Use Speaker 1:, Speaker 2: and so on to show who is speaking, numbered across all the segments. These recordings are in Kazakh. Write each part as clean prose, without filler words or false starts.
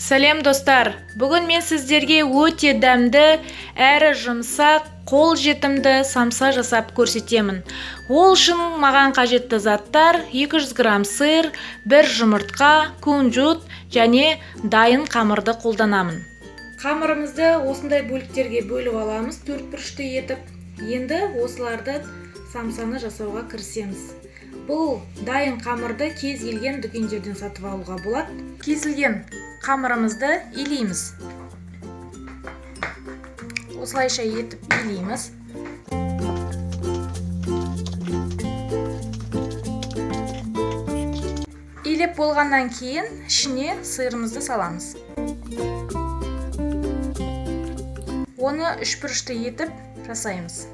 Speaker 1: Сәлем достар, бүгін мен сіздерге өте дәмді, әрі жұмсақ, қол жетімді самса жасап көрсетемін. Ол үшін маған қажетті заттар 200 грамм сыр, 1 жұмыртқа, күнжіт және дайын қамырды қолданамын. Қамырымызды осындай бөліктерге бөліп аламыз, 4 бұрышты етіп. Енді осыларды самсаны жасауға кірісеміз. Бұл дайын қамырды кез келген дүкендерден сатып алуға болады. Кесілген қамырымызды илейміз. Осылайша етіп илейміз. Илеп болғаннан кейін ішіне сырымызды саламыз. Оны 3 бұрышты етіп жасаймыз.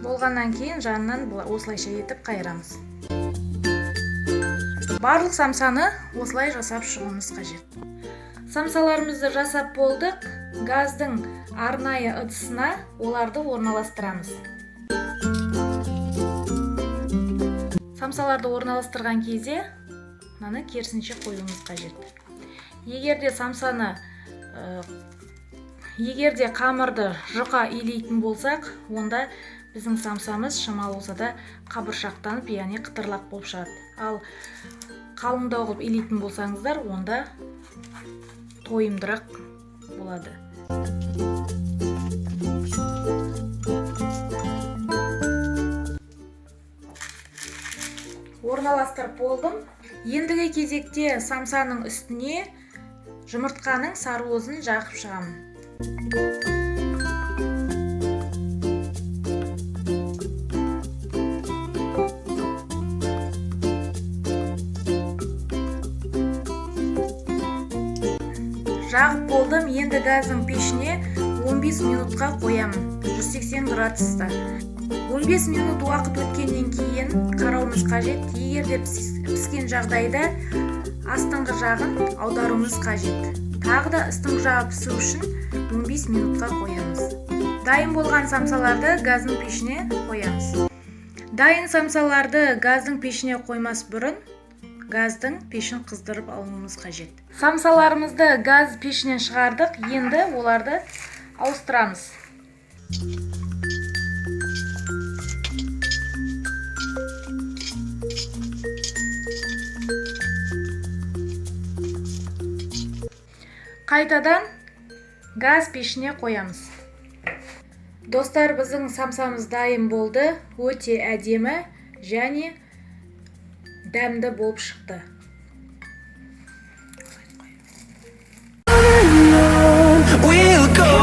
Speaker 1: Болғаннан кейін жанынан осылайша етіп қайырамыз. Барлық самсаны осылай жасап шығуымыз қажет. Самсаларымызды жасап болдық. Газдың арнайы ыдысына оларды орналастырамыз. Самсаларды орналастырған кезде мынаны керісінше қоюымыз қажет. Егерде қамырды жұқа илейтін болсақ, онда біздің самсамыз шамалы болса да қабыршақтанып, яғни қытырлақ болып шығады. Ал қалыңдау қылып илейтін болсаңыздар, онда тойымдырақ болады. Орналастырып болдым. Ендігі кезекте самсаның үстіне жұмыртқаның сарыуызын жағып шығамын. Жағып болдым. Енді газдың пешіне 15 минутқа қоямын. 180 градуста. 15 минут уақыт өткеннен кейін қарауымыз қажет. Егерде піскен жағдайда астыңғы жағын аударуымыз қажет. Тағы да астыңғы жағы пісу үшін 15 минутқа қоямыз. Дайын болған самсаларды газдың пешіне қоямыз. Дайын самсаларды газдың пешіне қоймас бұрын газдың пешін қыздырып алуымыз қажет. Самсаларымызды газ пешінен шығардық. Енді оларды ауыстырамыз. Қайтадан газ пешіне қоямыз. Достар, біздің самсамыз дайын болды. Өте әдемі және дәмді болып шықты.
Speaker 2: We'll go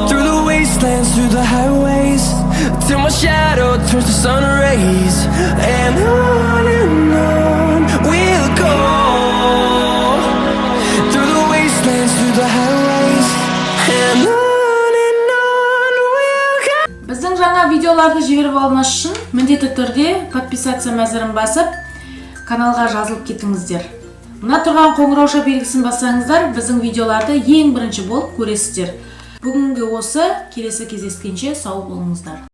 Speaker 2: through the wastelands, through the highways, till my shadow turns to sun rays, and on we'll go through the wastelands, through the highways, and on we'll go.
Speaker 1: Біздің жаңа видеоларды жіберіп алмас үшін міндетті түрде подписация мәзірін басып, каналға жазылып кетіңіздер. Мына тұрған қоңырауша белгісін бассаңыздар, біздің видеоларды ең бірінші болып көресіздер. Бүгінгі осы, келесі кездескенше сау болыңыздар.